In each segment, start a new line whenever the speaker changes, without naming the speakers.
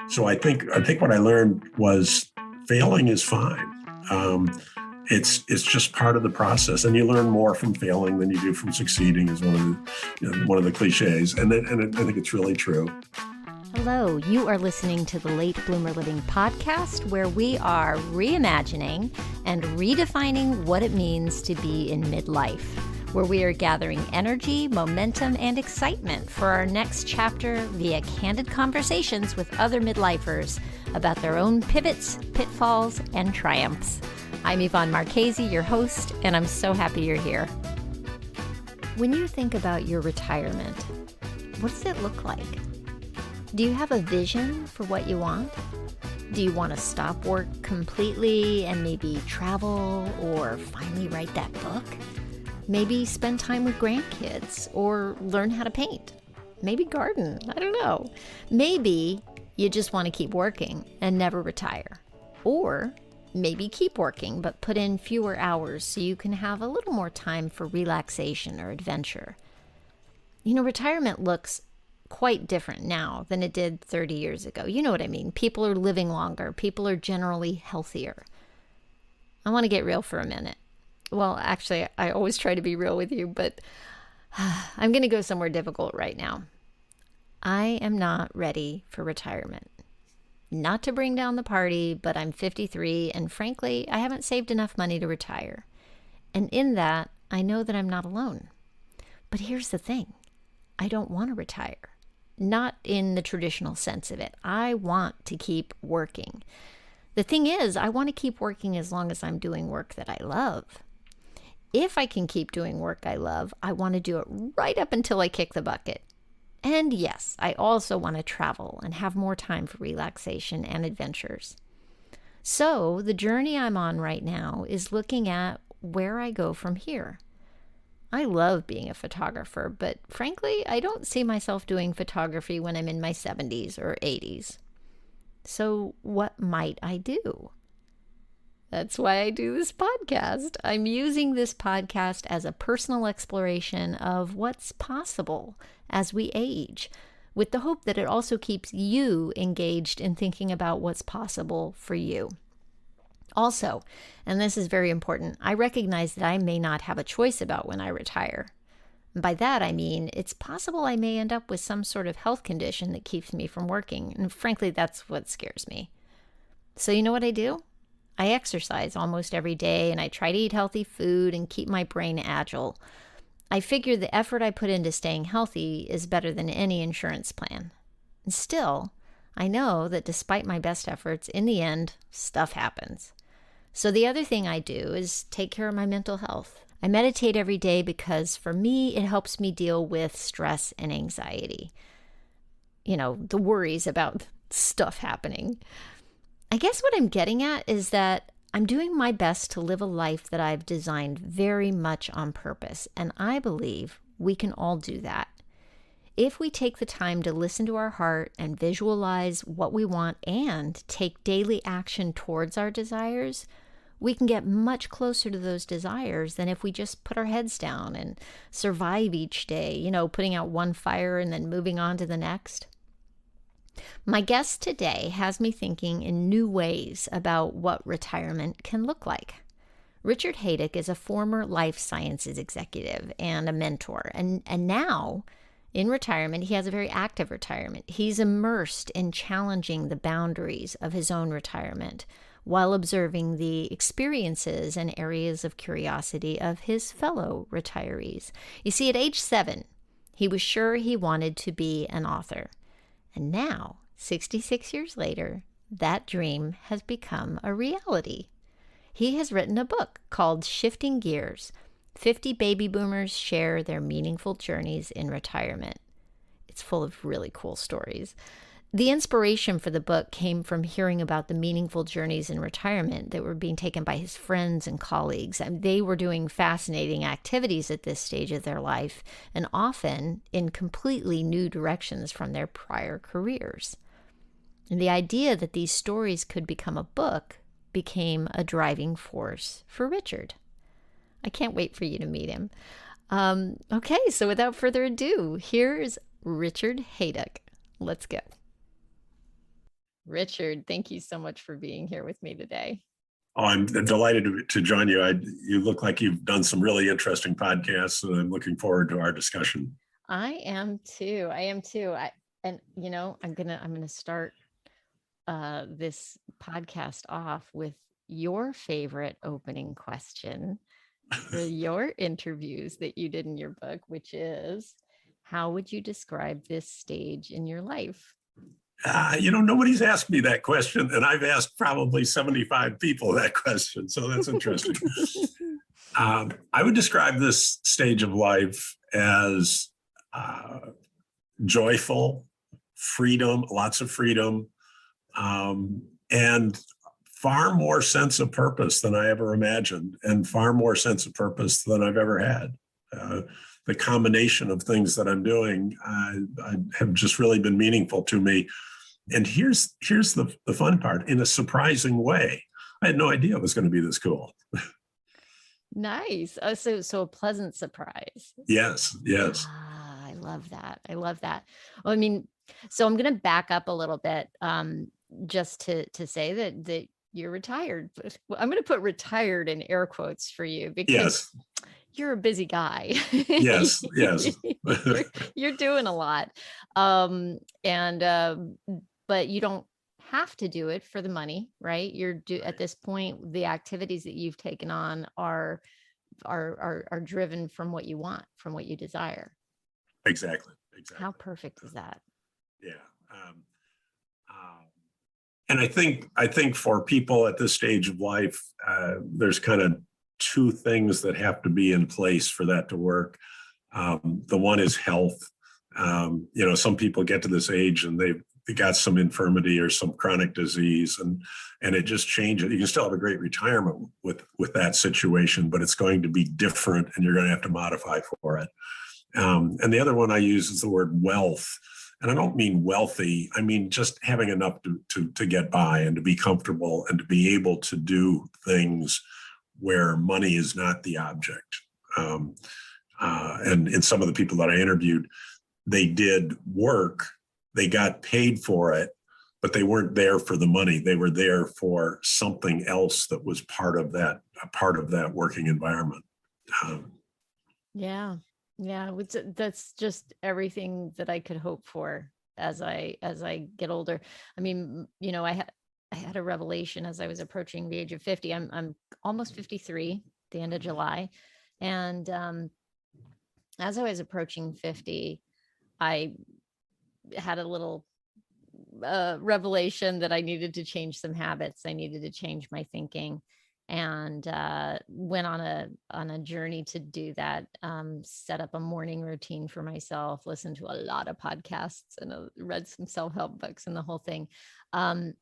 So I think what I learned was failing is fine. It's just part of the process, and you learn more from failing than you do from succeeding. Is one of the cliches, and I think it's really true.
Hello, you are listening to the Late Bloomer Living podcast, where we are reimagining and redefining what it means to be in midlife, where we are gathering energy, momentum, and excitement for our next chapter via candid conversations with other midlifers about their own pivots, pitfalls, and triumphs. I'm Yvonne Marchese, your host, and I'm so happy you're here. When you think about your retirement, what does it look like? Do you have a vision for what you want? Do you want to stop work completely and maybe travel or finally write that book? Maybe spend time with grandkids or learn how to paint. Maybe garden. I don't know. Maybe you just want to keep working and never retire. Or maybe keep working but put in fewer hours so you can have a little more time for relaxation or adventure. You know, retirement looks quite different now than it did 30 years ago. You know what I mean? People are living longer. People are generally healthier. I want to get real for a minute. Well, actually, I always try to be real with you, but I'm going to go somewhere difficult right now. I am not ready for retirement. Not to bring down the party, but I'm 53, and frankly, I haven't saved enough money to retire. And in that, I know that I'm not alone. But here's the thing. I don't want to retire. Not in the traditional sense of it. I want to keep working. The thing is, I want to keep working as long as I'm doing work that I love. If I can keep doing work I love, I want to do it right up until I kick the bucket. And yes, I also want to travel and have more time for relaxation and adventures. So the journey I'm on right now is looking at where I go from here. I love being a photographer, but frankly, I don't see myself doing photography when I'm in my 70s or 80s. So what might I do? That's why I do this podcast. I'm using this podcast as a personal exploration of what's possible as we age, with the hope that it also keeps you engaged in thinking about what's possible for you. Also, and this is very important, I recognize that I may not have a choice about when I retire. By that, I mean it's possible I may end up with some sort of health condition that keeps me from working, and frankly, that's what scares me. So you know what I do? I exercise almost every day, and I try to eat healthy food and keep my brain agile. I figure the effort I put into staying healthy is better than any insurance plan. And still, I know that despite my best efforts, in the end, stuff happens. So the other thing I do is take care of my mental health. I meditate every day because for me, it helps me deal with stress and anxiety. You know, the worries about stuff happening. I guess what I'm getting at is that I'm doing my best to live a life that I've designed very much on purpose, and I believe we can all do that. If we take the time to listen to our heart and visualize what we want and take daily action towards our desires, we can get much closer to those desires than if we just put our heads down and survive each day, you know, putting out one fire and then moving on to the next. My guest today has me thinking in new ways about what retirement can look like. Richard Haiduck is a former life sciences executive and a mentor, and now in retirement, he has a very active retirement. He's immersed in challenging the boundaries of his own retirement while observing the experiences and areas of curiosity of his fellow retirees. You see, at age 7, he was sure he wanted to be an author. And now, 66 years later, that dream has become a reality. He has written a book called Shifting Gears: 50 Baby Boomers Share Their Meaningful Journeys in Retirement. It's full of really cool stories. The inspiration for the book came from hearing about the meaningful journeys in retirement that were being taken by his friends and colleagues. And they were doing fascinating activities at this stage of their life, and often in completely new directions from their prior careers. And the idea that these stories could become a book became a driving force for Richard. I can't wait for you to meet him. Okay, so without further ado, here's Richard Haiduck. Let's go. Richard, thank you so much for being here with me today.
Oh, I'm delighted to join you. You look like you've done some really interesting podcasts, and I'm looking forward to our discussion.
I am too. I'm gonna start this podcast off with your favorite opening question for your interviews that you did in your book, which is, how would you describe this stage in your life?
Nobody's asked me that question, and I've asked probably 75 people that question, so that's interesting. I would describe this stage of life as joyful, freedom, lots of freedom, and far more sense of purpose than I ever imagined, and far more sense of purpose than I've ever had. The combination of things that I'm doing I have just really been meaningful to me. And here's the fun part. In a surprising way, I had no idea it was going to be this cool.
Nice. So a pleasant surprise.
Yes.
I love that. Well, I mean, so I'm going to back up a little bit, just to say that you're retired. I'm going to put retired in air quotes for you, because you're a busy guy.
Yes.
You're doing a lot. But you don't have to do it for the money, right? At this point, the activities that you've taken on are driven from what you want, from what you desire.
Exactly.
How perfect is that?
Yeah. And I think for people at this stage of life, there's kind of two things that have to be in place for that to work. The one is health. Some people get to this age and they got some infirmity or some chronic disease, and it just changes. You can still have a great retirement with that situation, but it's going to be different, and you're going to have to modify for it. And the other one I use is the word wealth. And I don't mean wealthy. I mean just having enough to get by and to be comfortable and to be able to do things where money is not the object. And in some of the people that I interviewed, they did work, they got paid for it, but they weren't there for the money. They were there for something else that was part of that working environment.
Yeah. That's just everything that I could hope for as I get older. I mean, I had a revelation as I was approaching the age of 50. I'm almost 53, the end of July. And as I was approaching 50, I had a little revelation that I needed to change some habits. I needed to change my thinking, and went on a journey to do that. Set up a morning routine for myself, listened to a lot of podcasts, and read some self-help books and the whole thing. And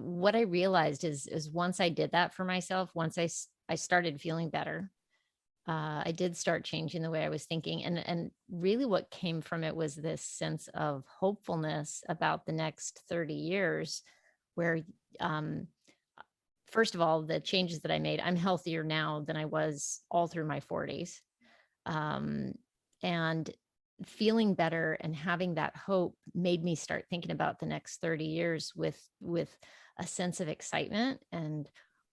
what I realized is once I did that for myself, once I started feeling better, I did start changing the way I was thinking. And really what came from it was this sense of hopefulness about the next 30 years, where, first of all, the changes that I made, I'm healthier now than I was all through my 40s. And feeling better and having that hope made me start thinking about the next 30 years with a sense of excitement and,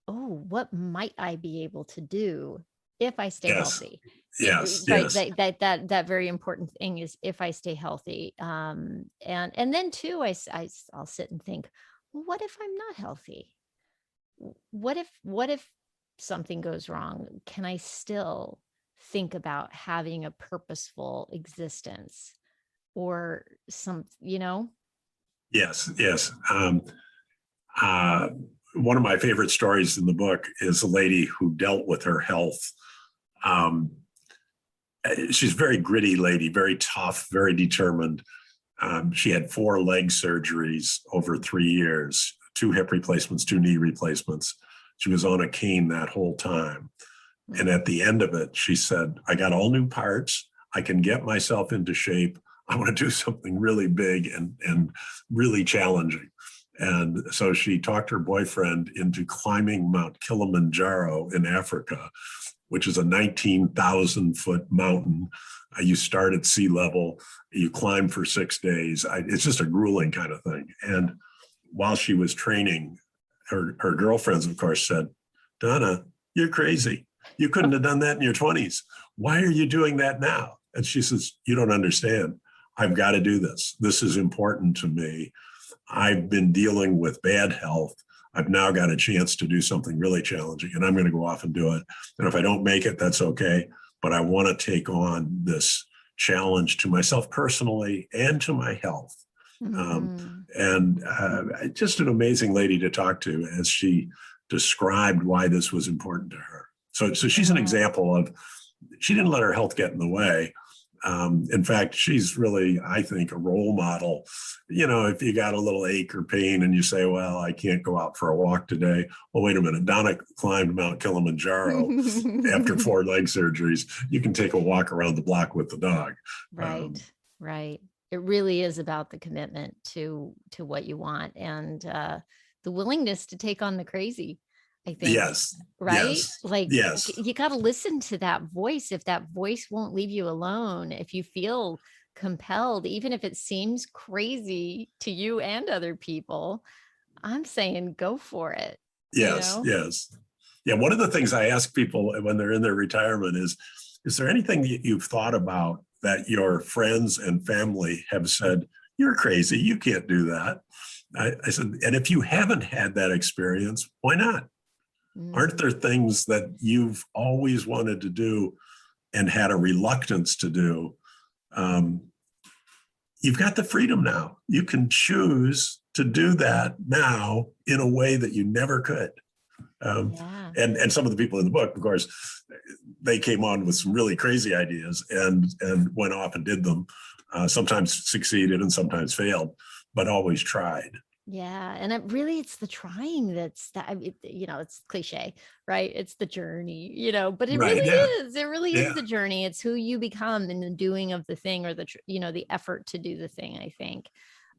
oh, what might I be able to do if I stay healthy?
Yes.
Right. That very important thing is if I stay healthy. And then too, I'll sit and think, well, what if I'm not healthy? What if something goes wrong? Can I still think about having a purposeful existence or some,
Yes. One of my favorite stories in the book is a lady who dealt with her health. She's a very gritty lady, very tough, very determined. She had 4 leg surgeries over 3 years, 2 hip replacements, 2 knee replacements. She was on a cane that whole time. And at the end of it, she said, I got all new parts. I can get myself into shape. I want to do something really big and really challenging. And so she talked her boyfriend into climbing Mount Kilimanjaro in Africa, which is a 19,000-foot mountain. You start at sea level, you climb for 6 days. It's just a grueling kind of thing. And while she was training, her girlfriends, of course, said, Donna, you're crazy. You couldn't have done that in your 20s. Why are you doing that now? And she says, you don't understand. I've got to do this. This is important to me. I've been dealing with bad health. I've now got a chance to do something really challenging, and I'm going to go off and do it. And if I don't make it, that's okay. But I want to take on this challenge to myself personally and to my health. And just an amazing lady to talk to as she described why this was important to her. So she's an example of, she didn't let her health get in the way. In fact, she's really, I think, a role model. You know, if you got a little ache or pain and you say, well, I can't go out for a walk today. Well, wait a minute. Donna climbed Mount Kilimanjaro after 4 leg surgeries. You can take a walk around the block with the dog.
Right. It really is about the commitment to what you want, and the willingness to take on the crazy, I think.
Yes.
Right?
Yes.
Like,
yes.
You got to listen to that voice. If that voice won't leave you alone, if you feel compelled, even if it seems crazy to you and other people, I'm saying go for it.
Yes. Yes. Yeah. One of the things I ask people when they're in their retirement is there anything that you've thought about that your friends and family have said, you're crazy, you can't do that? I said, and if you haven't had that experience, why not? Aren't there things that you've always wanted to do and had a reluctance to do? You've got the freedom now. You can choose to do that now in a way that you never could. And some of the people in the book, of course, they came on with some really crazy ideas and went off and did them. Sometimes succeeded and sometimes failed, but always tried.
Yeah. And it's the trying it's cliche, right? It's the journey, but it really is. It really is the journey. It's who you become in the doing of the thing, or the effort to do the thing, I think.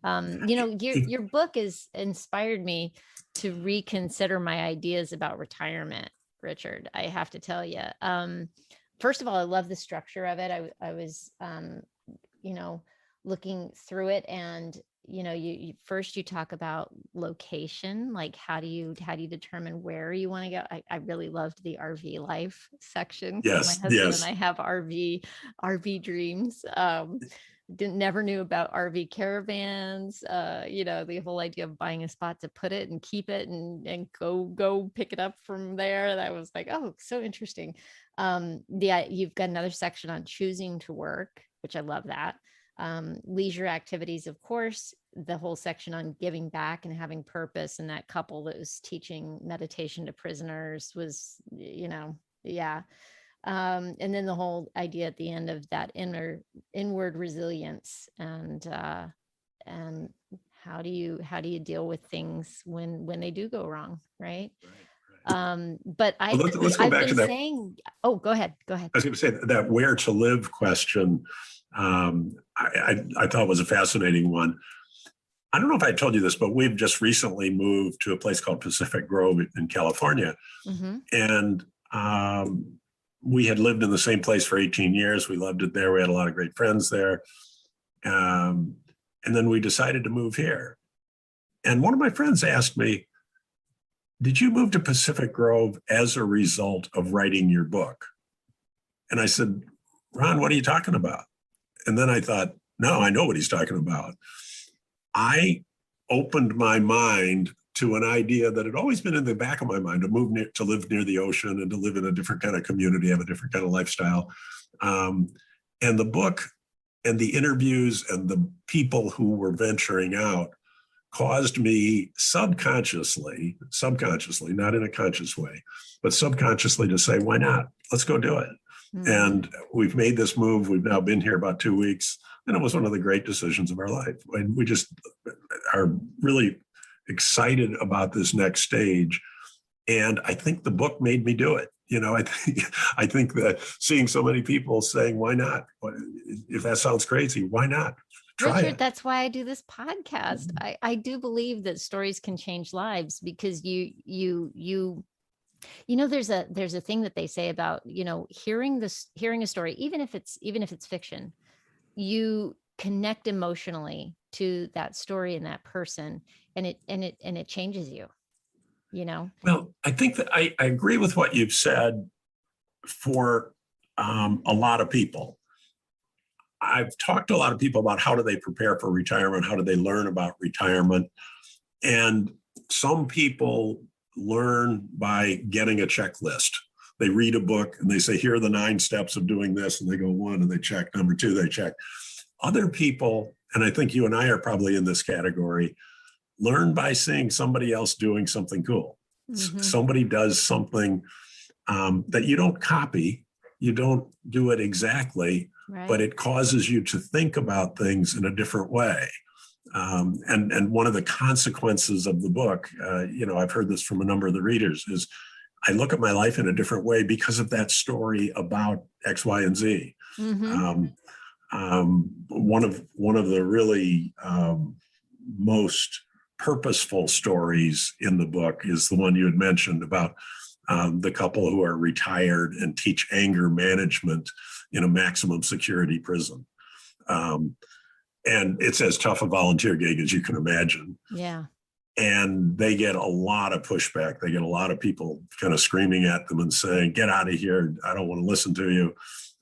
Your book has inspired me to reconsider my ideas about retirement, Richard. I have to tell you. First of all, I love the structure of it. I was, looking through it, and you first you talk about location, like how do you determine where you want to go. I really loved the RV life section.
Yes,
my husband and I have RV dreams. Never knew about RV caravans. The whole idea of buying a spot to put it and keep it and go pick it up from there. That was like, oh, so interesting. You've got another section on choosing to work, which I love that. Leisure activities, of course, the whole section on giving back and having purpose. And that couple that was teaching meditation to prisoners was, and then the whole idea at the end of that inward resilience and how do you deal with things when they do go wrong, right? But
let's go back to that.
Oh, go ahead.
I was going to say that where to live question. I thought was a fascinating one. I don't know if I told you this, but we've just recently moved to a place called Pacific Grove in California. And we had lived in the same place for 18 years. We loved it there. We had a lot of great friends there. And then we decided to move here. And one of my friends asked me, did you move to Pacific Grove as a result of writing your book? And I said, Ron, what are you talking about? And then I thought, no, I know what he's talking about. I opened my mind to an idea that had always been in the back of my mind, to live near the ocean and to live in a different kind of community, have a different kind of lifestyle. And the book and the interviews and the people who were venturing out caused me subconsciously, not in a conscious way, but subconsciously to say, why not? Let's go do it. And we've made this move. We've now been here about 2 weeks, and it was one of the great decisions of our life. And we just are really excited about this next stage. And I think the book made me do it. I think that seeing so many people saying, why not? If that sounds crazy, why not? Try
Richard,
it.
that's why I do this podcast. I do believe that stories can change lives, because there's a thing that they say about, hearing a story, even if it's fiction, you connect emotionally to that story and that person, and it changes you, you know?
Well, I think that I agree with what you've said for a lot of people. I've talked to a lot of people about how do they prepare for retirement, how do they learn about retirement, and some people learn by getting a checklist. They read a book and they say, here are the 9 steps of doing this, and they go 1 and they check, number 2 they check. Other people, and I think you and I are probably in this category, learn by seeing somebody else doing something cool.
Mm-hmm.
Somebody does something that you don't copy, you don't do it exactly,
Right.
but it causes you to think about things in a different way. And one of the consequences of the book, I've heard this from a number of the readers, is I look at my life in a different way because of that story about X, Y, and Z.
Mm-hmm.
One of the really most purposeful stories in the book is the one you had mentioned about the couple who are retired and teach anger management in a maximum security prison. And it's as tough a volunteer gig as you can imagine.
Yeah.
And they get a lot of pushback. They get a lot of people kind of screaming at them and saying, get out of here. I don't want to listen to you.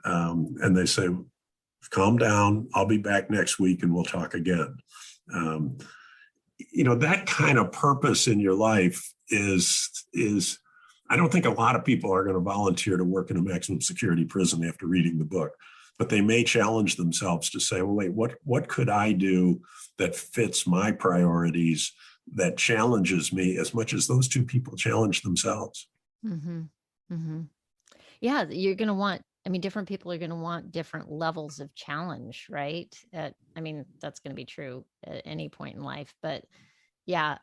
And they say, calm down. I'll be back next week and we'll talk again. That kind of purpose in your life is I don't think a lot of people are going to volunteer to work in a maximum security prison after reading the book, but they may challenge themselves to say, well, wait, what could I do that fits my priorities, that challenges me as much as those 2 people challenge themselves?
Mm-hmm. Mm-hmm. Yeah, you're going to want, different people are going to want different levels of challenge, right? That's going to be true at any point in life. But yeah,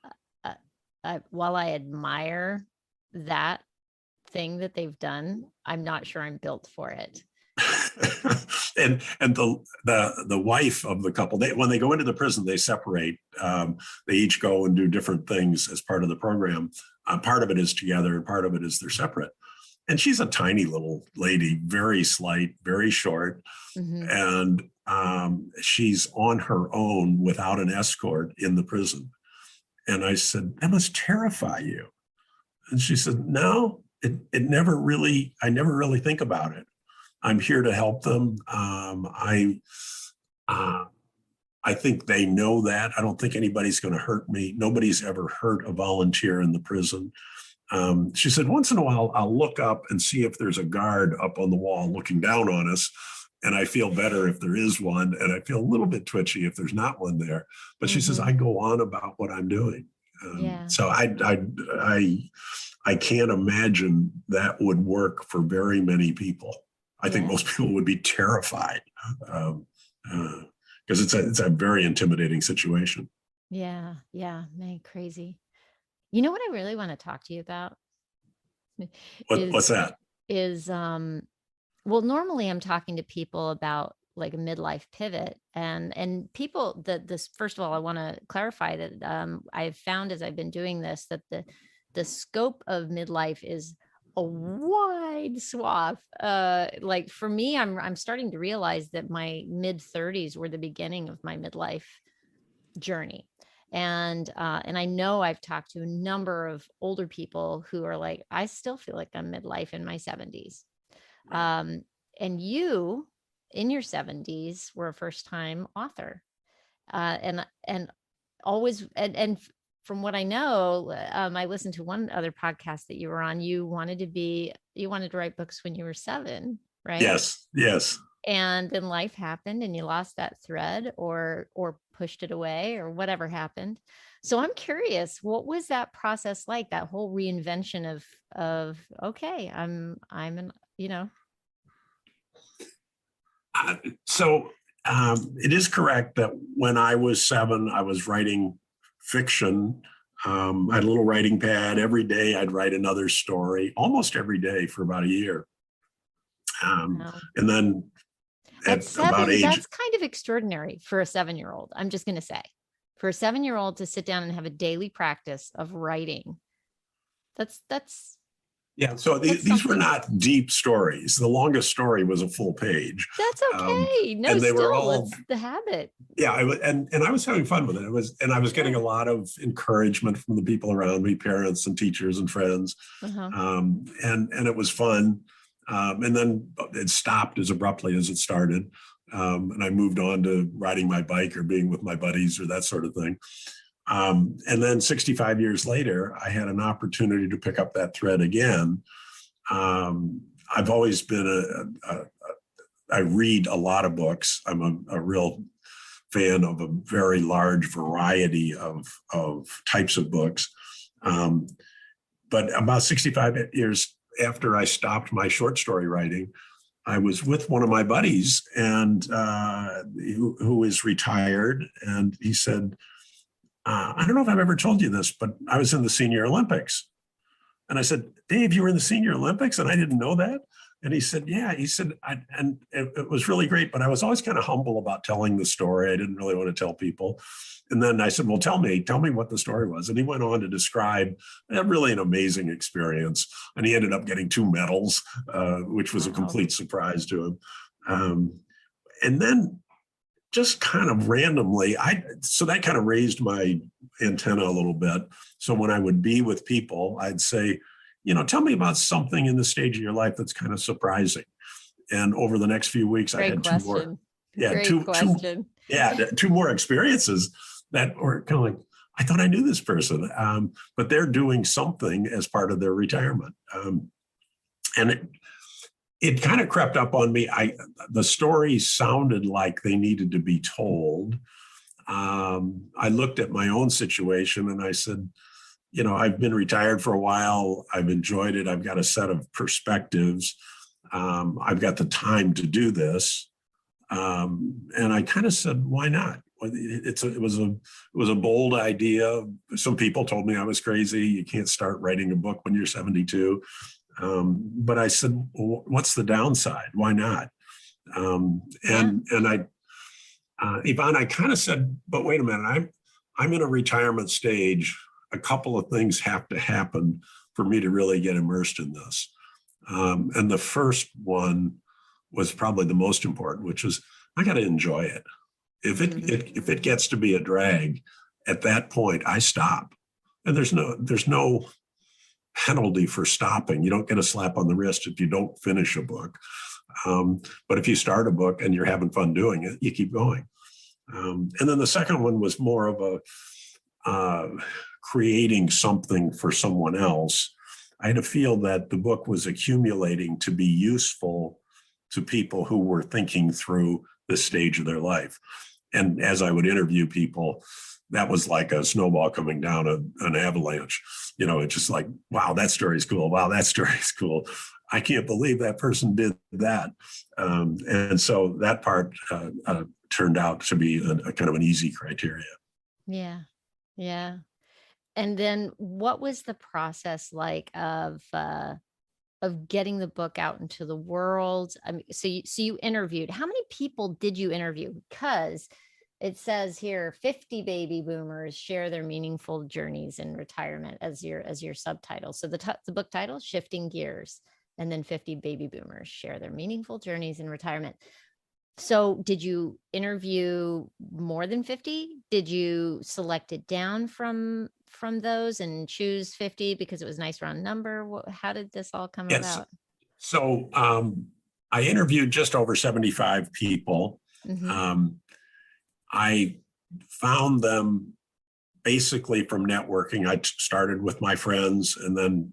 while I admire that thing that they've done, I'm not sure I'm built for it.
and the wife of the couple, when they go into the prison, they separate. They each go and do different things as part of the program. Part of it is together, and part of it is they're separate. And she's a tiny little lady, very slight, very short. Mm-hmm. And she's on her own without an escort in the prison. And I said, that must terrify you. And she said, no, I never really think about it. I'm here to help them. I think they know that. I don't think anybody's going to hurt me. Nobody's ever hurt a volunteer in the prison. She said, once in a while, I'll look up and see if there's a guard up on the wall looking down on us. And I feel better if there is one. And I feel a little bit twitchy if there's not one there. But she says, I go on about what I'm doing. So I can't imagine that would work for very many people. I think most people would be terrified because it's a very intimidating situation.
Yeah. Man, crazy. You know what I really want to talk to you about?
What's that?
Well, normally I'm talking to people about like a midlife pivot, and people that this, first of all, I want to clarify that I've found as I've been doing this, that the scope of midlife is a wide swath. Like for me, I'm starting to realize that my mid-30s were the beginning of my midlife journey. And I know I've talked to a number of older people who are like, I still feel like I'm midlife in my 70s. And you in your 70s were a first-time author. And always, and from what I know, I listened to one other podcast that you were on. You wanted to write books when you were 7, right?
Yes.
And then life happened and you lost that thread or pushed it away or whatever happened. So I'm curious, what was that process like, that whole reinvention of okay, I'm
So it is correct that when I was 7, I was writing fiction. I had a little writing pad. Every day I'd write another story, almost every day for about a year.
Wow.
And then
at 7, that's kind of extraordinary for a 7-year-old. I'm just going to say, for a 7-year-old to sit down and have a daily practice of writing, that's
Yeah, so these were not deep stories. The longest story was a full page.
That's okay. No,
and they were
still,
all,
that's the habit.
yeah, and I was having fun with it. I was getting a lot of encouragement from the people around me, parents and teachers and friends, and it was fun. And then it stopped as abruptly as it started, and I moved on to riding my bike or being with my buddies or that sort of thing. And then 65 years later, I had an opportunity to pick up that thread again. I've always been I read a lot of books. I'm a real fan of a very large variety of types of books. But about 65 years after I stopped my short story writing, I was with one of my buddies and who is retired. And he said, I don't know if I've ever told you this, but I was in the Senior Olympics. And I said, Dave, you were in the Senior Olympics? And I didn't know that. And he said, yeah. He said, and it was really great, but I was always kind of humble about telling the story. I didn't really want to tell people. And then I said, well, tell me what the story was. And he went on to describe really an amazing experience. And he ended up getting 2 medals, which was a complete surprise to him. And then just kind of randomly, so that kind of raised my antenna a little bit. So when I would be with people, I'd say, tell me about something in the stage of your life that's kind of surprising. And over the next few weeks, I had 2 more. Yeah, two more experiences that were kind of like, I thought I knew this person, but they're doing something as part of their retirement. And it kind of crept up on me. The story sounded like they needed to be told. I looked at my own situation and I said, I've been retired for a while. I've enjoyed it. I've got a set of perspectives. I've got the time to do this. And I kind of said, why not? It was a bold idea. Some people told me I was crazy. You can't start writing a book when you're 72. But I said, well, what's the downside? Why not? And Yvonne, I kind of said, but wait a minute, I'm in a retirement stage. A couple of things have to happen for me to really get immersed in this. And the first one was probably the most important, which is I got to enjoy it. If it gets to be a drag, at that point I stop. And there's no penalty for stopping. You don't get a slap on the wrist if you don't finish a book. But if you start a book and you're having fun doing it, you keep going. And then the second one was more of a creating something for someone else. I had to feel that the book was accumulating to be useful to people who were thinking through this stage of their life. And as I would interview people, that was like a snowball coming down an avalanche. It's just like, wow, that story's cool. Wow, that story's cool. I can't believe that person did that. And so that part turned out to be a kind of an easy criteria.
Yeah. Yeah. And then what was the process like of getting the book out into the world? I mean, so you interviewed. How many people did you interview? Because it says here 50 baby boomers share their meaningful journeys in retirement as your subtitle. So the book title, Shifting Gears, and then 50 baby boomers share their meaningful journeys in retirement. So did you interview more than 50? Did you select it down from those and choose 50 because it was a nice round number? How did this all come about?
So I interviewed just over 75 people. Mm-hmm. I found them basically from networking. I started with my friends and then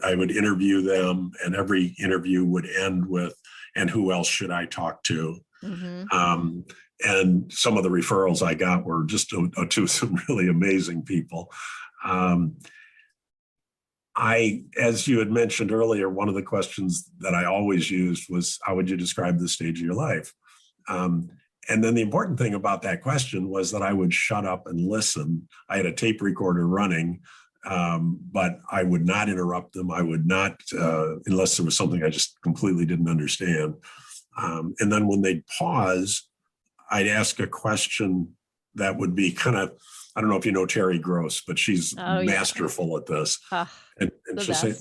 I would interview them, and every interview would end with, and who else should I talk to? Mm-hmm. And some of the referrals I got were just to some really amazing people. As you had mentioned earlier, one of the questions that I always used was, how would you describe the stage of your life? And then the important thing about that question was that I would shut up and listen. I had a tape recorder running, but I would not interrupt them. I would not, unless there was something I just completely didn't understand. And then when they'd pause, I'd ask a question that would be kind of, I don't know if you know Terry Gross, but she's masterful at this. And she'll say,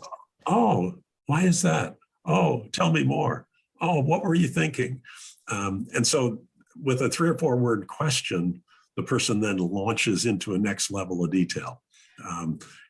oh, Why is that? Oh, tell me more. Oh, what were you thinking? And so with a 3 or 4 word question, the person then launches into a next level of detail.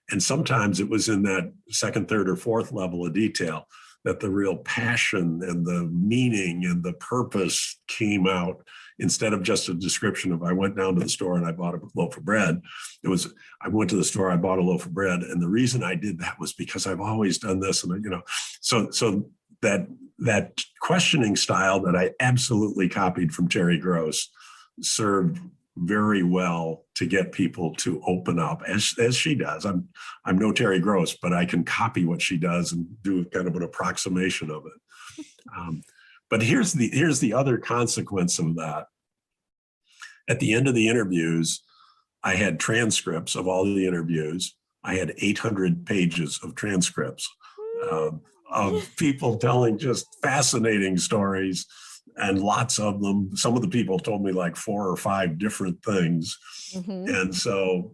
And sometimes it was in that second, third, or fourth level of detail that the real passion and the meaning and the purpose came out, instead of just a description of, I went down to the store and I bought a loaf of bread. It was, I went to the store, I bought a loaf of bread. And the reason I did that was because I've always done this. And, so that questioning style that I absolutely copied from Terry Gross served very well to get people to open up, as she does. I'm no Terry Gross, but I can copy what she does and do kind of an approximation of it. But here's the other consequence of that. At the end of the interviews, I had transcripts of all the interviews. I had 800 pages of transcripts of people telling just fascinating stories, and lots of them. Some of the people told me like 4 or 5 different things. Mm-hmm. And so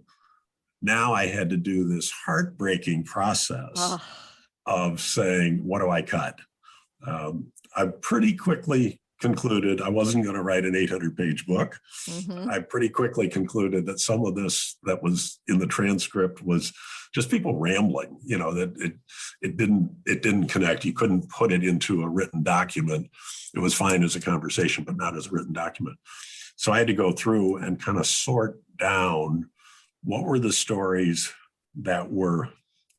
now I had to do this heartbreaking process of saying, what do I cut? I pretty quickly concluded I wasn't going to write an 800-page book. Mm-hmm. I pretty quickly concluded that some of this that was in the transcript was just people rambling, that it didn't connect. You couldn't put it into a written document. It was fine as a conversation, but not as a written document. So I had to go through and kind of sort down what were the stories that were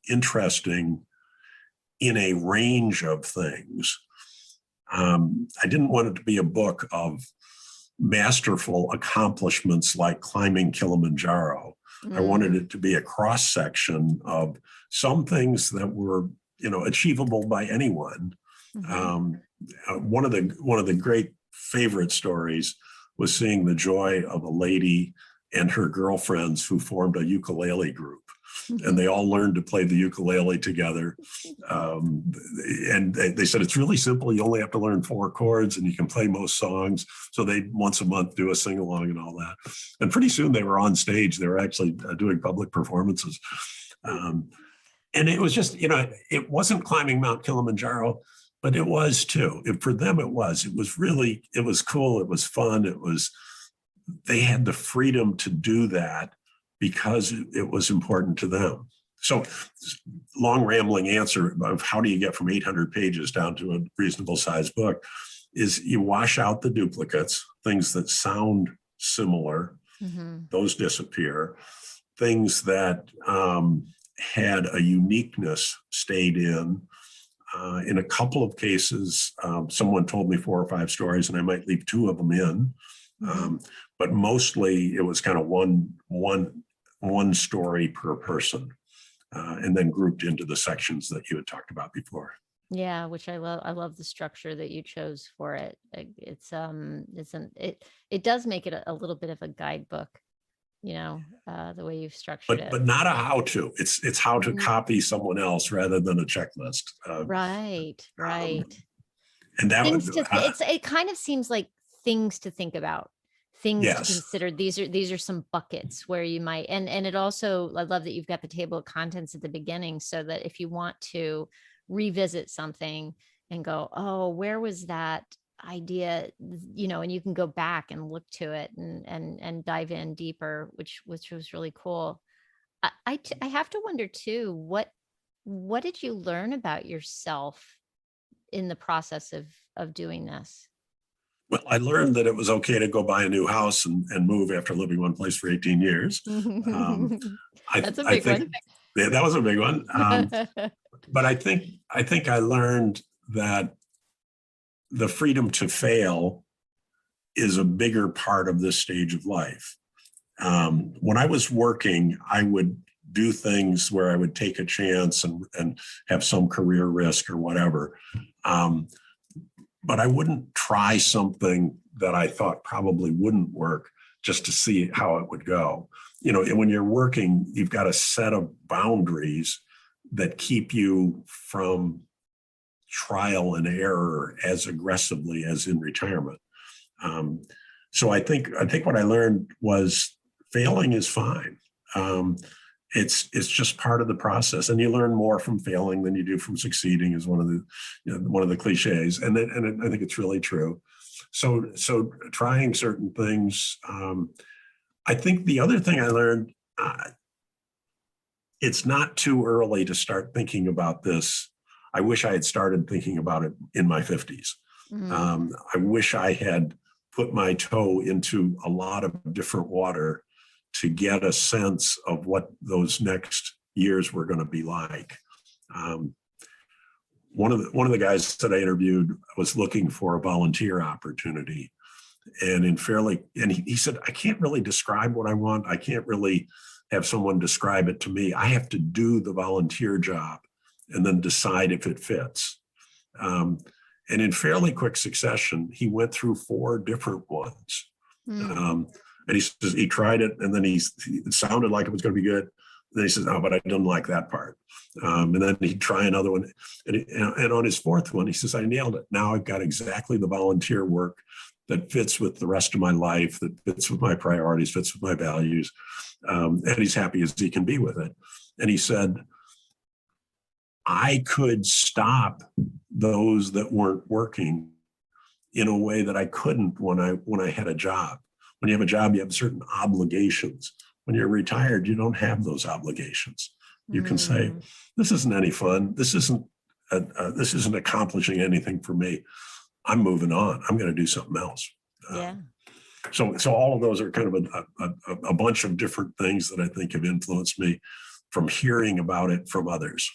interesting in a range of things. I didn't want it to be a book of masterful accomplishments like climbing Kilimanjaro. I wanted it to be a cross-section of some things that were, achievable by anyone. Mm-hmm. One of the great favorite stories was seeing the joy of a lady and her girlfriends who formed a ukulele group. And they all learned to play the ukulele together. And they said, it's really simple. You only have to learn 4 chords and you can play most songs. So they once a month do a sing along and all that. And pretty soon they were on stage. They were actually doing public performances. And it was just, it wasn't climbing Mount Kilimanjaro, but it was too. For them, it was cool. It was fun. They had the freedom to do that because it was important to them. So long rambling answer of how do you get from 800 pages down to a reasonable sized book is you wash out the duplicates, things that sound similar, mm-hmm. those disappear. Things that had a uniqueness stayed in. In a couple of cases, someone told me 4 or 5 stories and I might leave 2 of them in. But mostly it was kind of one story per person, and then grouped into the sections that you had talked about before.
Yeah, which I love. I love the structure that you chose for it. It does make it a little bit of a guidebook, the way you've structured it.
But not a how-to. It's how to copy someone else rather than a checklist.
Right.
And that
it kind of seems like things to think about. Things to consider. These are some buckets where you might, and it also, I love that you've got the table of contents at the beginning so that if you want to revisit something and go, oh, where was that idea, and you can go back and look to it and dive in deeper, which was really cool. I have to wonder too, what did you learn about yourself in the process of doing this?
Well, I learned that it was okay to go buy a new house and move after living one place for 18 years.
That's a big one.
Yeah, that was a big one. But I think I learned that the freedom to fail is a bigger part of this stage of life. When I was working, I would do things where I would take a chance and have some career risk or whatever. But I wouldn't try something that I thought probably wouldn't work just to see how it would go. When you're working, you've got a set of boundaries that keep you from trial and error as aggressively as in retirement. So I think what I learned was failing is fine. it's just part of the process, and you learn more from failing than you do from succeeding is one of the cliches, and I think it's really true. So trying certain things. I think the other thing I learned, it's not too early to start thinking about this. I wish I had started thinking about it in my 50s. I wish I had put my toe into a lot of different water to get a sense of what those next years were going to be like. One of the guys that I interviewed was looking for a volunteer opportunity, and he said, I can't really describe what I want. I can't really have someone describe it to me. I have to do the volunteer job and then decide if it fits. And in fairly quick succession, he went through 4 different ones. And he says he tried it, and then it sounded like it was going to be good. And then he says, "Oh, but I didn't like that part." And then he'd try another one, and on his 4th one, he says, "I nailed it. Now I've got exactly the volunteer work that fits with the rest of my life, that fits with my priorities, fits with my values." And he's happy as he can be with it. And he said, I could stop those that weren't working in a way that I couldn't when I had a job. When you have a job, you have certain obligations. When you're retired, you don't have those obligations. You can say, "This isn't any fun. This isn't accomplishing anything for me. I'm moving on. I'm going to do something else."
Yeah.
So all of those are kind of a bunch of different things that I think have influenced me from hearing about it from others.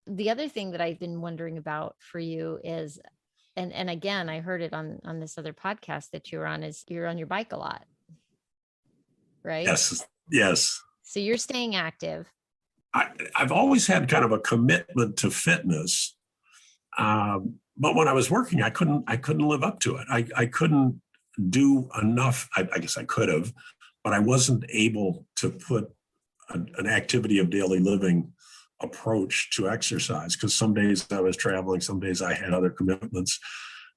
The other thing that I've been wondering about for you is, and again, I heard it on this other podcast that you're on, is you're on your bike a lot, right?
Yes.
So you're staying active.
I've always had kind of a commitment to fitness, but when I was working, I couldn't live up to it. I couldn't do enough. I guess I could have, but I wasn't able to put an activity of daily living approach to exercise, because some days I was traveling, some days I had other commitments.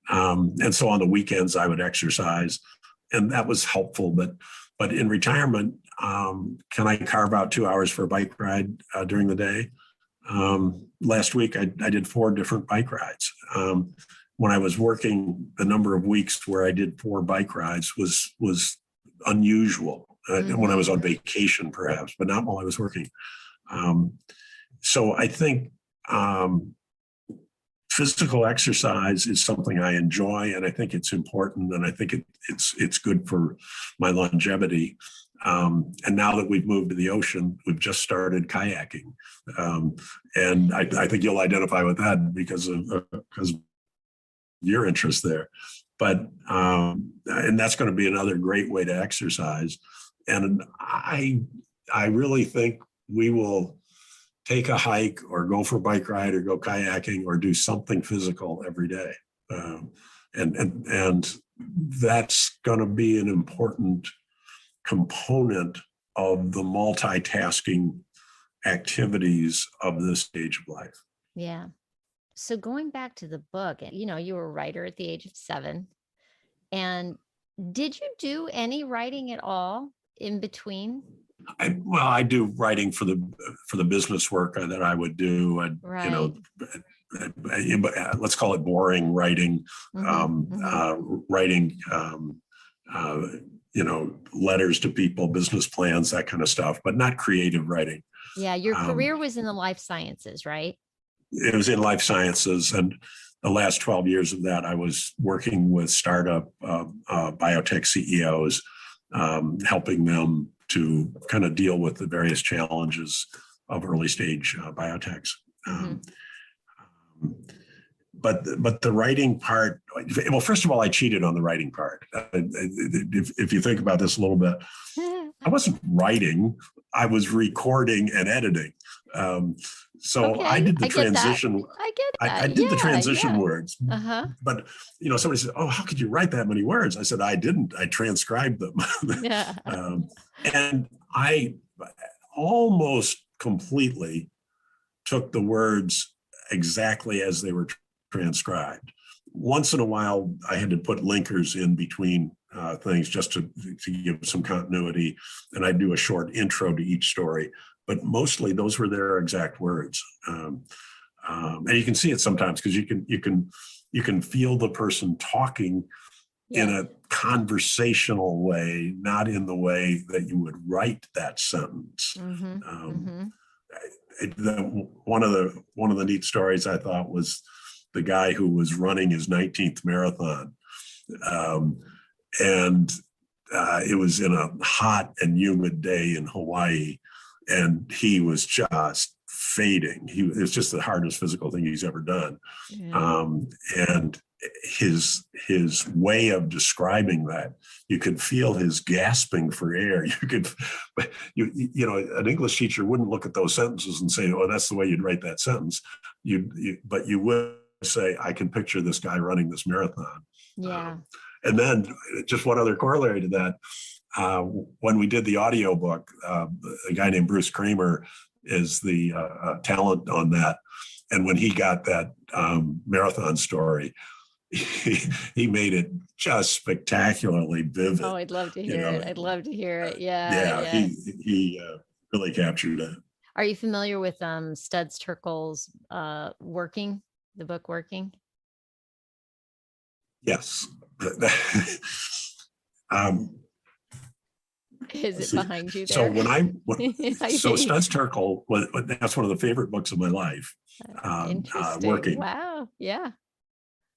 And so on the weekends I would exercise, and that was helpful. But in retirement, can I carve out 2 hours for a bike ride during the day? Last week I did 4 different bike rides. When I was working, the number of weeks where I did 4 bike rides was unusual. When I was on vacation, perhaps, but not while I was working. So I think physical exercise is something I enjoy, and I think it's important, and I think it's good for my longevity. And now that we've moved to the ocean, we've just started kayaking, and I think you'll identify with that because of your interest there. But and that's going to be another great way to exercise. And I really think we will take a hike or go for a bike ride or go kayaking or do something physical every day. And that's going to be an important component of the multitasking activities of this stage of life.
Yeah. So going back to the book, you were a writer at the age of 7. And did you do any writing at all in between?
I do writing for the business work that I would do, and
Right.
Let's call it boring writing, writing, letters to people, business plans, that kind of stuff, but not creative writing.
Yeah, your career was in the life sciences, right?
It was in life sciences, and the last 12 years of that, I was working with startup biotech CEOs, helping them to kind of deal with the various challenges of early stage biotechs. But the writing part, well, first of all, I cheated on the writing part. If you think about this a little bit, I wasn't writing, I was recording and editing. So okay, I did the transition.
I get that.
I did the transition words. But somebody said, "Oh, how could you write that many words?" I said, "I didn't. I transcribed them."
Yeah.
And I almost completely took the words exactly as they were transcribed. Once in a while, I had to put linkers in between things just to give some continuity, and I'd do a short intro to each story. but mostly those were their exact words. And you can see it sometimes because you can feel the person talking in a conversational way, not in the way that you would write that sentence. One of the neat stories I thought was the guy who was running his 19th marathon, and it was in a hot and humid day in Hawaii, and he was just fading. It was just the hardest physical thing he's ever done. And his way of describing that, you could feel his gasping for air. You know, an English teacher wouldn't look at those sentences and say, "Oh, that's the way you'd write that sentence." But you would say, "I can picture this guy running this marathon." And then just one other corollary to that, when we did the audiobook, a guy named Bruce Kramer is the talent on that. And when he got that marathon story, he made it just spectacularly vivid.
Oh, I'd love to hear it. I'd love to hear it.
He really captured it.
Are you familiar with Studs Terkel's Working, the book Working?
Yes.
Is it behind you there?
So Studs Terkel, that's one of the favorite books of my life.
Interesting.
Working.
Wow. Yeah.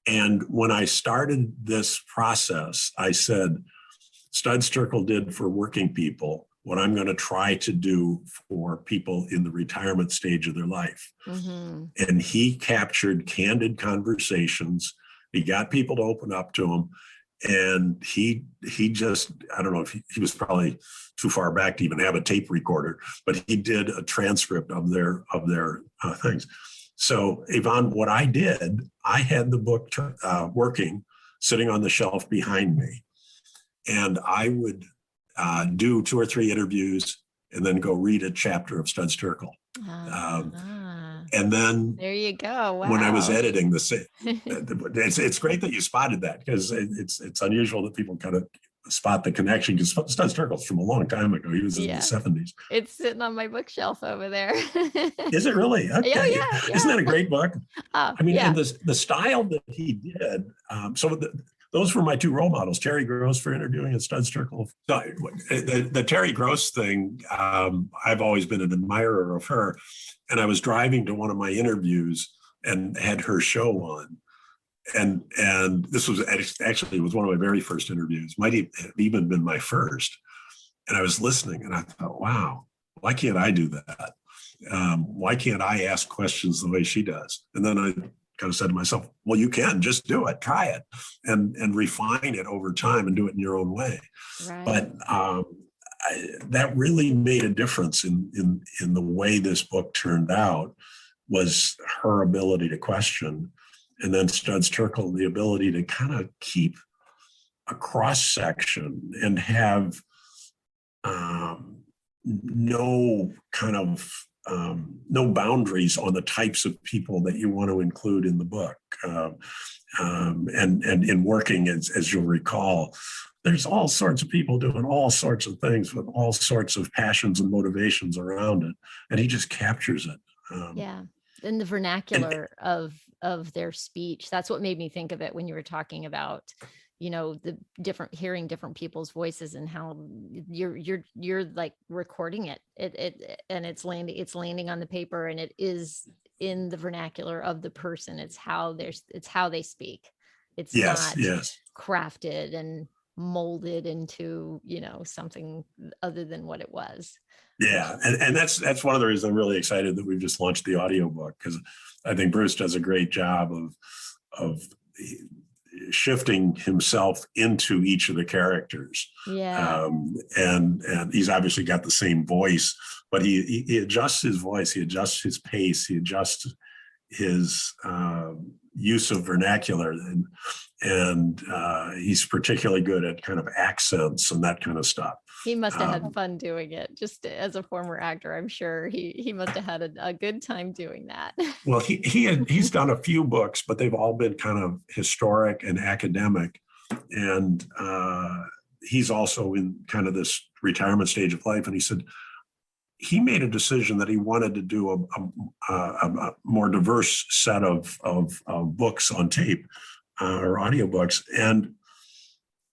And when I started this process, I said, Studs Terkel did for working people what I'm going to try to do for people in the retirement stage of their life. And he captured candid conversations. He got people to open up to him. And he just, I don't know if he was probably too far back to even have a tape recorder, but he did a transcript of their things. So Yvonne, what I did, I had the book Working sitting on the shelf behind me, and I would do 2 or 3 interviews and then go read a chapter of Studs Terkel. And then
there you go. Wow.
When I was editing it's great that you spotted that, because it's unusual that people kind of spot the connection, because Studs Terkel's from a long time ago. He was in the 70s.
It's sitting on my bookshelf over there.
Is it really? Okay.
Oh, yeah.
Isn't that a great book? I mean,
yeah.
And the style that he did. Those were my 2 role models, Terry Gross for interviewing and Studs Terkel. The Terry Gross thing, I've always been an admirer of her. And I was driving to one of my interviews and had her show on. And this was actually one of my very first interviews, might have even been my first. And I was listening and I thought, wow, why can't I do that? Why can't I ask questions the way she does? And then I kind of said to myself, well, you can just do it, try it, and refine it over time and do it in your own way.
Right.
But that really made a difference in the way this book turned out, was her ability to question. And then Studs Terkel, the ability to kind of keep a cross section and have no boundaries on the types of people that you want to include in the book. And in Working, as you'll recall, there's all sorts of people doing all sorts of things with all sorts of passions and motivations around it. And he just captures it.
And the vernacular of their speech. That's what made me think of it when you were talking about, the hearing different people's voices and how you're like recording it. And it's landing on the paper, and it is in the vernacular of the person. It's how they speak. It's not crafted and molded into, something other than what it was.
Yeah. And that's one of the reasons I'm really excited that we've just launched the audiobook, because I think Bruce does a great job of shifting himself into each of the characters. And he's obviously got the same voice, but he adjusts his voice, he adjusts his pace, he adjusts his use of vernacular, and he's particularly good at kind of accents and that kind of stuff.
He must have had fun doing it. Just as a former actor, I'm sure he must have had a good time doing that.
Well, he's done a few books, but they've all been kind of historic and academic. And he's also in kind of this retirement stage of life. And he said, he made a decision that he wanted to do a more diverse set of books on tape or audiobooks. And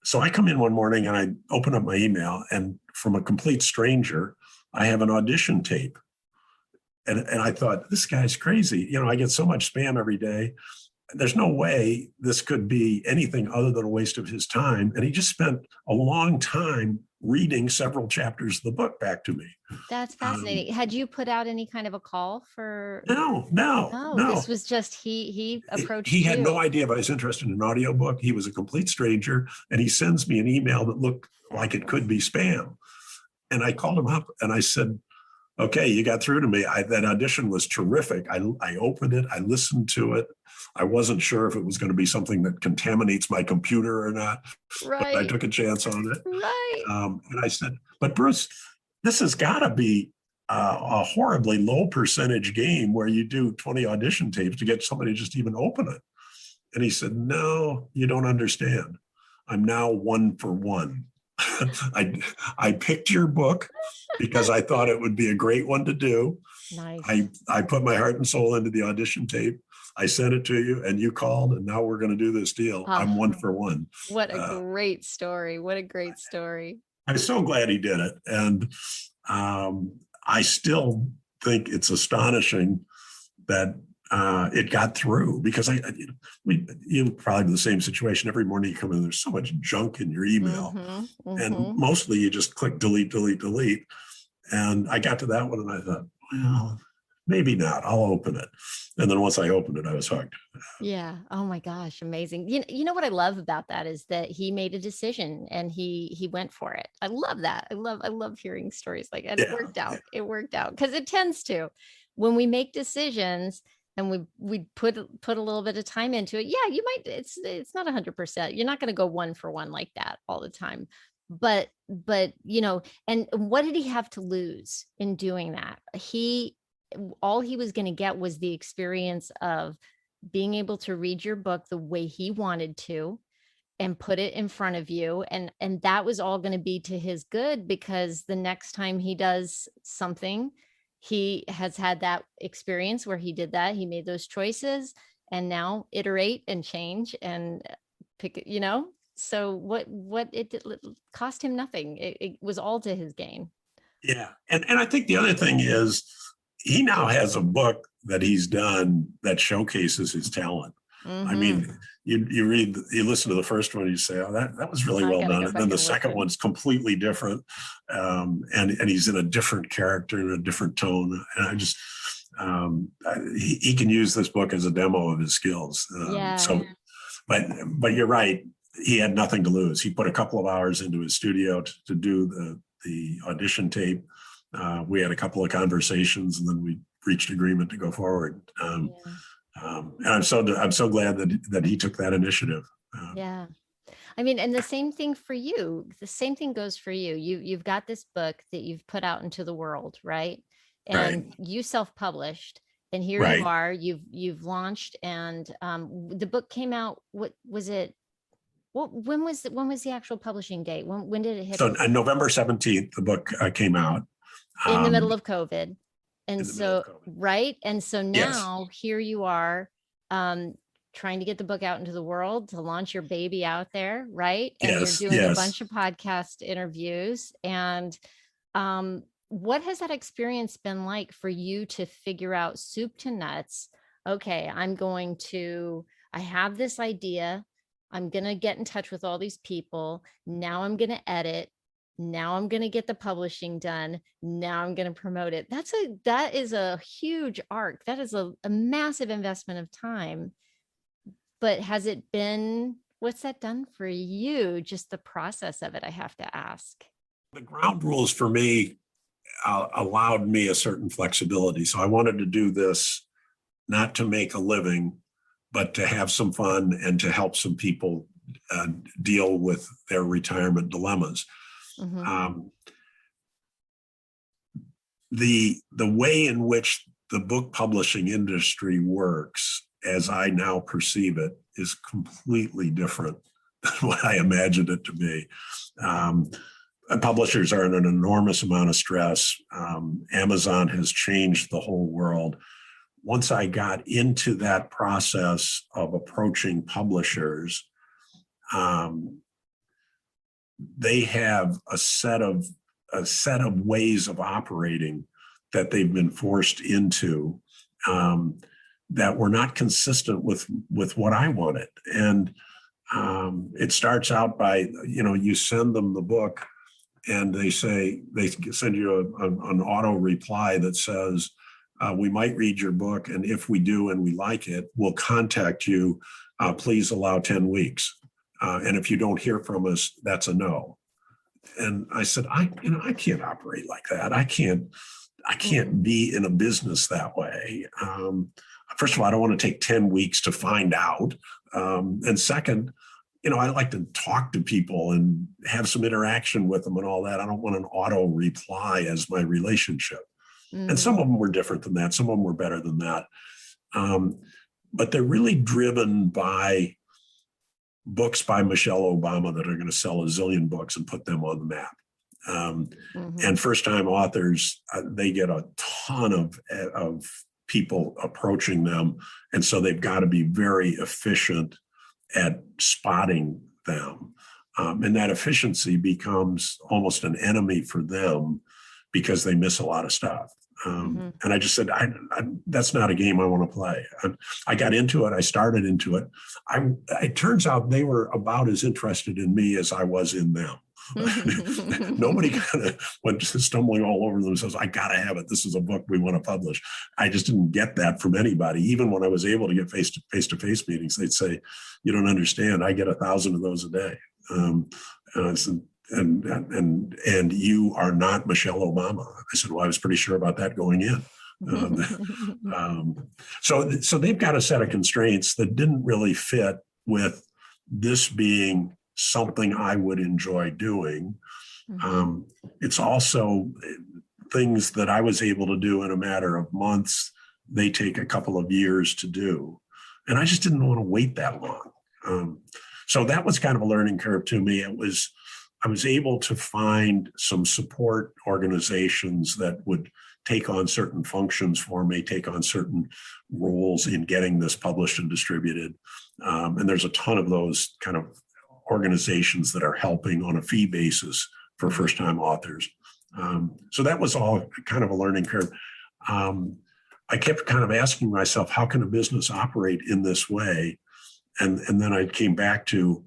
so I come in one morning and I open up my email, and from a complete stranger, I have an audition tape. And I thought, this guy's crazy. I get so much spam every day. There's no way this could be anything other than a waste of his time. And he just spent a long time reading several chapters of the book back to me.
That's fascinating. Had you put out any kind of a call for?
No.
This was just he approached
He had
you.
no idea if I was interested in an audiobook. He was a complete stranger, and he sends me an email that looked like it could be spam. And I called him up and I said, okay, you got through to me. That audition was terrific. I opened it. I listened to it. I wasn't sure if it was going to be something that contaminates my computer or not.
Right.
But I took a chance on it.
Right.
And I said, but Bruce, this has got to be a horribly low percentage game where you do 20 audition tapes to get somebody to just even open it. And he said, no, you don't understand. I'm now 1 for 1. I picked your book because I thought it would be a great one to do.
Nice.
I put my heart and soul into the audition tape. I sent it to you and you called, and now we're going to do this deal. I'm 1 for 1.
What a great story. What a great story.
I'm so glad he did it. And I still think it's astonishing that it got through, because you probably in the same situation. Every morning you come in, there's so much junk in your email, and mostly you just click delete, delete, delete. And I got to that one and I thought, well, maybe not. I'll open it. And then once I opened it, I was hooked.
Yeah. Oh my gosh. Amazing. You know what I love about that is that he made a decision and he went for it. I love that. I love hearing stories like that.
Yeah.
It worked out because it tends to, when we make decisions and we put a little bit of time into it. Yeah, you might, it's not 100%. You're not going to go 1 for 1 like that all the time. But and what did he have to lose in doing that? All he was going to get was the experience of being able to read your book the way he wanted to and put it in front of you. And that was all going to be to his good, because the next time he does something, he has had that experience where he did that. He made those choices, and now iterate and change and pick it, so what it cost him nothing. It was all to his gain.
Yeah. And I think the other thing is, he now has a book that he's done that showcases his talent. I mean, you listen to the first one, you say, oh, that was really well done. And then the second one's completely different. And he's in a different character, in a different tone. And I just, he can use this book as a demo of his skills. But you're right. He had nothing to lose. He put a couple of hours into his studio to do the audition tape. We had a couple of conversations, and then we reached agreement to go forward. And I'm so glad that he took that initiative.
Yeah. I mean, and the same thing for you. The same thing goes for you. You've got this book that you've put out into the world, right? And you self-published, and here you are. You've launched, and the book came out. What was it? When was the actual publishing date? When did it hit?
So on November 17th, the book came out.
In the middle of COVID. And so, right. And so now here you are trying to get the book out into the world, to launch your baby out there. Right. And you're doing a bunch of podcast interviews. And what has that experience been like for you to figure out, soup to nuts? Okay, I have this idea. I'm going to get in touch with all these people. Now I'm going to edit. Now I'm going to get the publishing done. Now I'm going to promote it. That is a huge arc. That is a massive investment of time. But what's that done for you? Just the process of it, I have to ask.
The ground rules for me allowed me a certain flexibility. So I wanted to do this not to make a living, but to have some fun and to help some people deal with their retirement dilemmas. The way in which the book publishing industry works, as I now perceive it, is completely different than what I imagined it to be. publishers are in an enormous amount of stress. Amazon has changed the whole world. Once I got into that process of approaching publishers, they have a set of ways of operating that they've been forced into that were not consistent with what I wanted. And it starts out by, you send them the book and they send you an auto reply that says, we might read your book, and if we do and we like it, we'll contact you. Please allow 10 weeks. And if you don't hear from us, that's a no. And I said, I can't operate like that. I can't be in a business that way. First of all, I don't want to take 10 weeks to find out. And second, I like to talk to people and have some interaction with them and all that. I don't want an auto reply as my relationship. And some of them were different than that. Some of them were better than that. But they're really driven by books by Michelle Obama that are going to sell a zillion books and put them on the map. And first-time authors, they get a ton of people approaching them. And so they've got to be very efficient at spotting them. And that efficiency becomes almost an enemy for them because they miss a lot of stuff. And I just said, that's not a game I want to play. I got into it. I started into it. It turns out they were about as interested in me as I was in them. Nobody kind of went stumbling all over themselves. I got to have it. This is a book we want to publish. I just didn't get that from anybody. Even when I was able to get face-to-face meetings, they'd say, you don't understand. I get 1,000 of those a day. And I said, and you are not Michelle Obama. I said, well, I was pretty sure about that going in. So they've got a set of constraints that didn't really fit with this being something I would enjoy doing. It's also things that I was able to do in a matter of months. They take a couple of years to do. And I just didn't want to wait that long. So that was kind of a learning curve to me. I was able to find some support organizations that would take on certain functions for me, take on certain roles in getting this published and distributed. And there's a ton of those kind of organizations that are helping on a fee basis for first-time authors. So that was all kind of a learning curve. I kept kind of asking myself, how can a business operate in this way? And then I came back to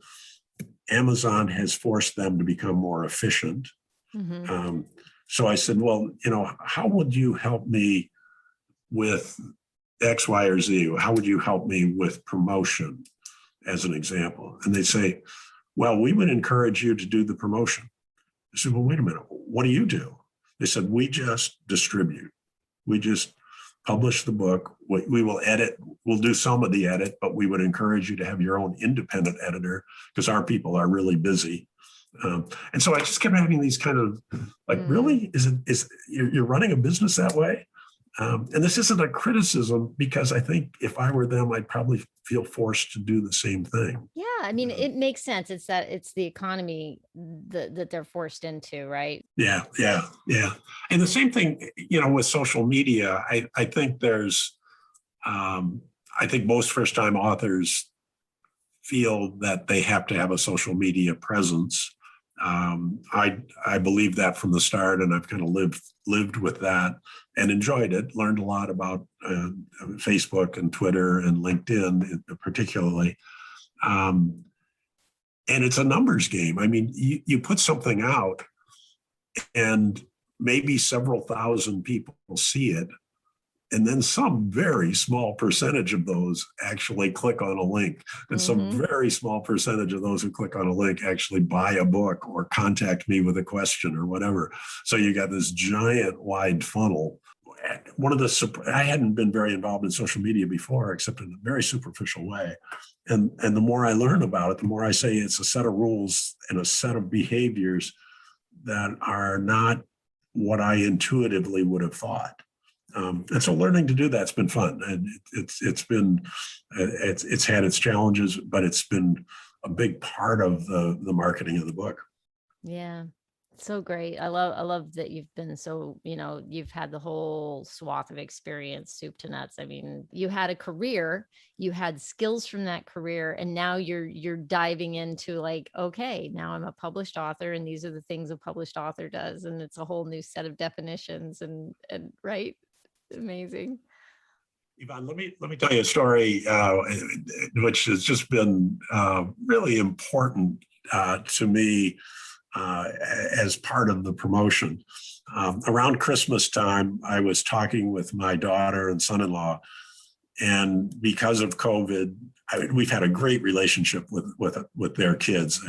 Amazon has forced them to become more efficient. So I said, well, how would you help me with X, Y, or Z? How would you help me with promotion, as an example? And they say, well, we would encourage you to do the promotion. I said, well, wait a minute. What do you do? They said, we just distribute. We just publish the book. We will edit. We'll do some of the edit, but we would encourage you to have your own independent editor because our people are really busy. And so I just kept having these kind of like, really, you're running a business that way? And this isn't a criticism because I think if I were them, I'd probably feel forced to do the same thing.
Yeah, I mean, it makes sense. It's the economy that they're forced into, right?
Yeah. And the same thing, with social media, I think there's, I think most first-time authors feel that they have to have a social media presence. I believe that from the start, and I've kind of lived with that and enjoyed it. Learned a lot about Facebook and Twitter and LinkedIn, particularly. And it's a numbers game. I mean, you put something out, and maybe several thousand people see it, and then some very small percentage of those actually click on a link. And some very small percentage of those who click on a link actually buy a book or contact me with a question or whatever. So you got this giant wide funnel. I hadn't been very involved in social media before, except in a very superficial way. And the more I learn about it, the more I say it's a set of rules and a set of behaviors that are not what I intuitively would have thought. And so learning to do that's been fun, and it's had its challenges, but it's been a big part of the marketing of the book.
Yeah. So great. I love that you've been so, you've had the whole swath of experience, soup to nuts. I mean, you had a career, you had skills from that career, and now you're diving into like, okay, now I'm a published author and these are the things a published author does, and it's a whole new set of definitions and right. Amazing.
Yvonne, let me tell you a story which has just been really important to me as part of the promotion. Around Christmas time, I was talking with my daughter and son-in-law, and because of COVID, we've had a great relationship with their kids,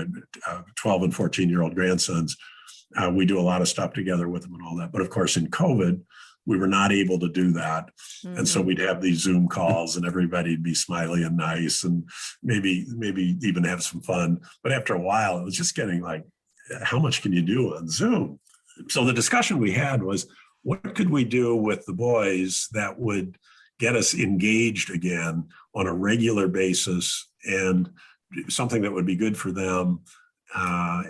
12 and 14-year-old grandsons. We do a lot of stuff together with them and all that. But of course, in COVID, we were not able to do that. Mm-hmm. And so we'd have these Zoom calls and everybody'd be smiley and nice and maybe even have some fun. But after a while, it was just getting like, how much can you do on Zoom? So the discussion we had was, what could we do with the boys that would get us engaged again on a regular basis, and something that would be good for them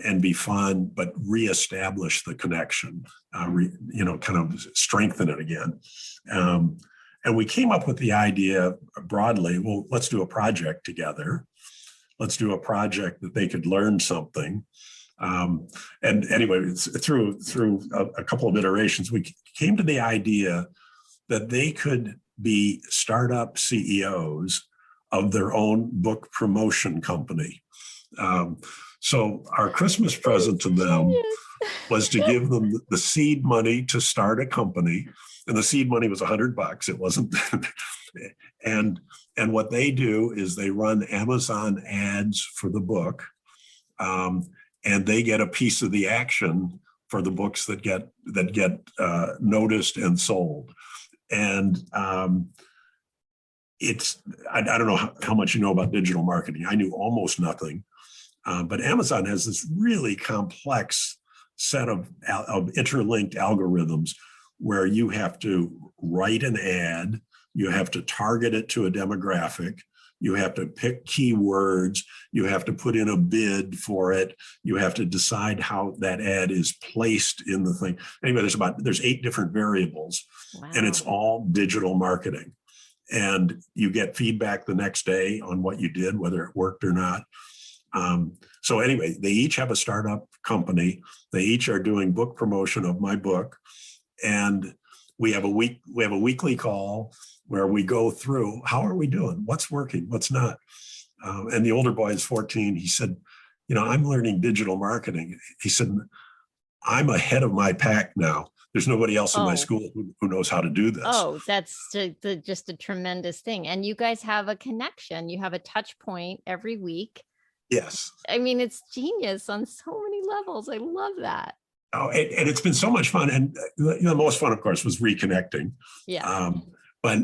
and be fun, but reestablish the connection, kind of strengthen it again. And we came up with the idea broadly, well, let's do a project together. Let's do a project that they could learn something. And anyway, through a couple of iterations, we came to the idea that they could be startup CEOs of their own book promotion company. So our Christmas present to them was to give them the seed money to start a company. And the seed money was $100. It wasn't. and what they do is they run Amazon ads for the book. And they get a piece of the action for the books that get noticed and sold. And I don't know how much you know about digital marketing. I knew almost nothing. But Amazon has this really complex set of interlinked algorithms where you have to write an ad, you have to target it to a demographic, you have to pick keywords, you have to put in a bid for it, you have to decide how that ad is placed in the thing. Anyway, there's 8 different variables. Wow. And it's all digital marketing. And you get feedback the next day on what you did, whether it worked or not. So anyway, they each have a startup company. They each are doing book promotion of my book. And we have a weekly call where we go through, how are we doing? What's working? What's not? And the older boy is 14. He said, I'm learning digital marketing. He said, I'm ahead of my pack now. There's nobody else in my school who knows how to do this.
Oh, that's just a tremendous thing. And you guys have a connection. You have a touch point every week.
Yes.
I mean, it's genius on so many levels. I love that.
Oh, and it's been so much fun. And the most fun, of course, was reconnecting.
Yeah.
But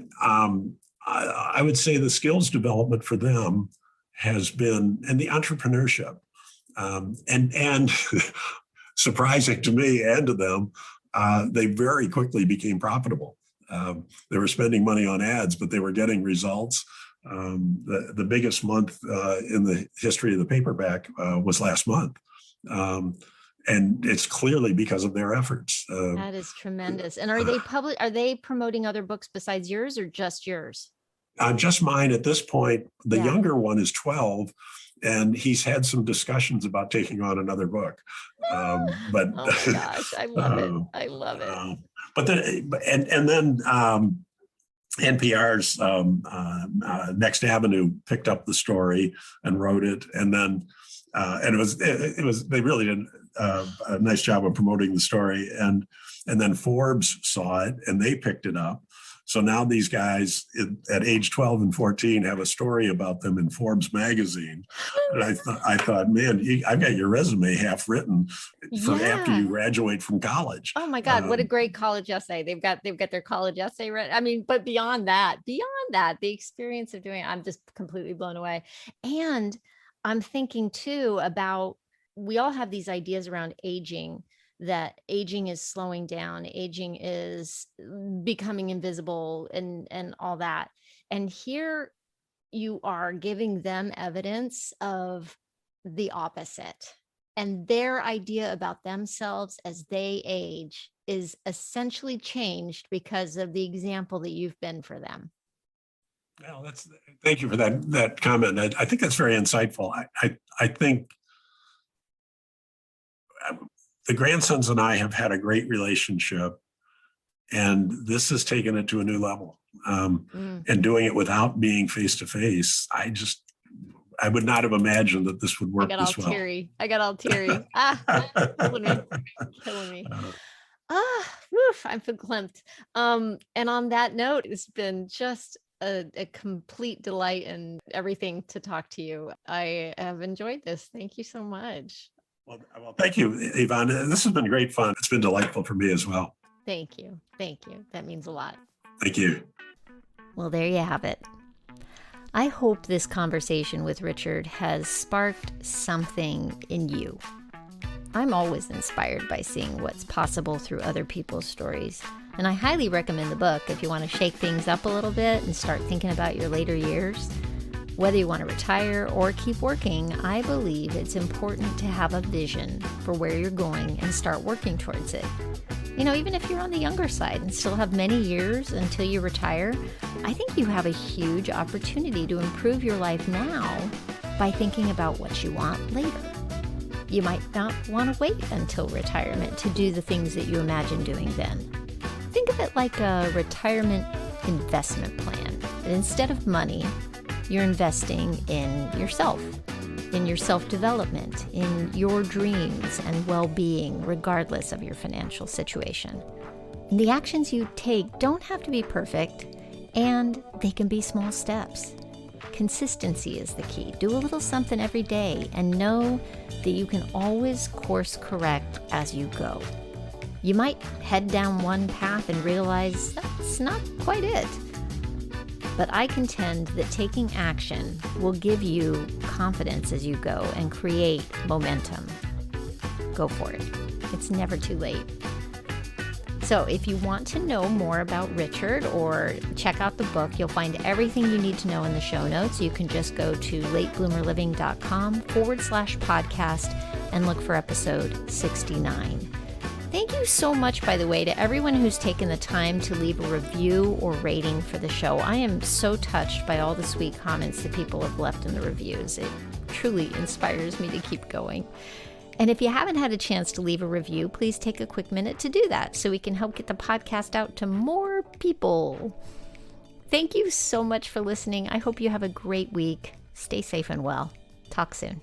I would say the skills development for them has been, and the entrepreneurship, and surprising to me and to them, they very quickly became profitable. They were spending money on ads, but they were getting results. The biggest month in the history of the paperback was last month. And it's clearly because of their efforts.
That is tremendous. And are they promoting other books besides yours or just yours?
Just mine at this point. The younger one is 12, and he's had some discussions about taking on another book. But
oh my gosh, I love it. I love it.
But then, and then NPR's Next Avenue picked up the story and wrote it, and then and it was they really did a nice job of promoting the story, and then Forbes saw it and they picked it up. So now these guys at age 12 and 14 have a story about them in Forbes magazine. And I thought, man, I've got your resume half written for after you graduate from college.
Oh my God, what a great college essay. They've got their college essay read. I mean, but beyond that, the experience of doing it, I'm just completely blown away. And I'm thinking too about, we all have these ideas around aging, that aging is slowing down, aging is becoming invisible and all that. And here you are giving them evidence of the opposite. and their idea about themselves as they age is essentially changed because of the example that you've been for them.
Well, thank you for that comment. I think that's very insightful. I think the grandsons and I have had a great relationship, and this has taken it to a new level. And doing it without being face to face, I would not have imagined that this would work this well.
I got all teary. Killing me. I'm verklempt. And on that note, it's been just a complete delight and everything to talk to you. I have enjoyed this. Thank you so much.
Well, thank you, Yvonne. This has been great fun. It's been delightful for me as well.
Thank you. That means a lot.
Thank you.
Well, there you have it. I hope this conversation with Richard has sparked something in you. I'm always inspired by seeing what's possible through other people's stories, and I highly recommend the book if you want to shake things up a little bit and start thinking about your later years. Whether you want to retire or keep working, I believe it's important to have a vision for where you're going and start working towards it. Even if you're on the younger side and still have many years until you retire, I think you have a huge opportunity to improve your life now by thinking about what you want later. You might not want to wait until retirement to do the things that you imagine doing then. Think of it like a retirement investment plan. And instead of money, you're investing in yourself, in your self-development, in your dreams and well-being, regardless of your financial situation. And the actions you take don't have to be perfect, and they can be small steps. Consistency is the key. Do a little something every day and know that you can always course correct as you go. You might head down one path and realize that's not quite it. But I contend that taking action will give you confidence as you go and create momentum. Go for it. It's never too late. So if you want to know more about Richard or check out the book, you'll find everything you need to know in the show notes. You can just go to latebloomerliving.com/podcast and look for episode 69. Thank you so much, by the way, to everyone who's taken the time to leave a review or rating for the show. I am so touched by all the sweet comments that people have left in the reviews. It truly inspires me to keep going. And if you haven't had a chance to leave a review, please take a quick minute to do that so we can help get the podcast out to more people. Thank you so much for listening. I hope you have a great week. Stay safe and well. Talk soon.